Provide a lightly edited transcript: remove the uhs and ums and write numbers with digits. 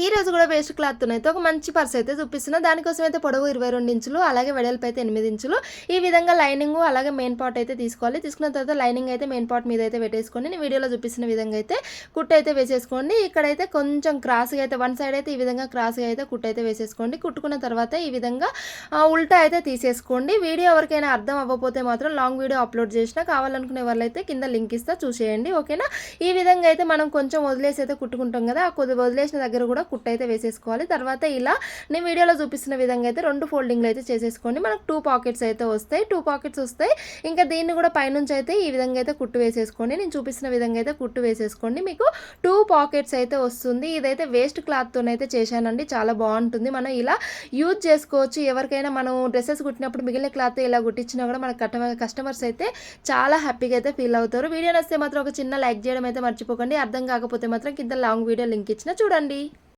ఈ రోజు కూడా వేస్ట్ క్లాత్‌తో అయితే ఒక మంచి పర్స్ అయితే చూపిస్తున్నా. దానికోసం అయితే పొడవు 22 ఇంచులు, అలాగే వెడల్పు అయితే 8 ఇంచులు. ఈ విధంగా లైనింగు అలాగే మెయిన్ పార్ట్ అయితే తీసుకోవాలి. తీసుకున్న తర్వాత లైనింగ్ అయితే మెయిన్ పార్ట్ మీద అయితే పెట్టేసుకోండి. నేను వీడియోలో చూపిస్తున్న విధంగా అయితే కుట్టు అయితే వేసేసుకోండి. ఇక్కడైతే కొంచెం క్రాస్‌గా అయితే వన్ సైడ్ అయితే ఈ విధంగా క్రాస్‌గా అయితే కుట్టు అయితే వేసేసుకోండి. కుట్టుకున్న తర్వాత ఈ విధంగా ఉల్టా అయితే తీసేసుకోండి. వీడియో ఎవరికైనా అర్థం అవ్వకపోతే మాత్రం లాంగ్ వీడియో అప్లోడ్ చేసినా కావాలనుకునే వాళ్ళైతే కింద లింక్ ఇస్తా చూసేయండి. ఓకేనా? ఈ విధంగా అయితే మనం కొంచెం వదిలేసి అయితే కుట్టుకుంటాం కదా! ఆ కొద్ది వదిలేసిన దగ్గర కూడా కుట్టు అయితే వేసేసుకోవాలి. తర్వాత ఇలా నేను వీడియోలో చూపిస్తున్న విధంగా అయితే 2 ఫోల్డింగ్లు అయితే చేసేసుకోండి. మనకు 2 పాకెట్స్ అయితే వస్తాయి. 2 పాకెట్స్ వస్తాయి. ఇంకా దీన్ని కూడా పైనుంచి అయితే ఈ విధంగా అయితే కుట్టు వేసేసుకోండి. నేను చూపిస్తున్న విధంగా అయితే కుట్టు వేసేసుకోండి. మీకు 2 పాకెట్స్ అయితే వస్తుంది. ఇదైతే వేస్ట్ క్లాత్తోనైతే చేశానండి. చాలా బాగుంటుంది. మనం ఇలా యూజ్ చేసుకోవచ్చు. ఎవరికైనా మనం డ్రెస్సెస్ కుట్టినప్పుడు మిగిలిన క్లాత్ ఇలా కుట్టించినా కూడా మన కస్టమర్స్ అయితే చాలా హ్యాపీగా అయితే ఫీల్ అవుతారు. వీడియో నచ్చితే మాత్రం ఒక చిన్న లైక్ చేయడం అయితే మర్చిపోకండి. అర్థం కాకపోతే మాత్రం కింద లాంగ్ వీడియో లింక్ ఇచ్చిన చూడండి.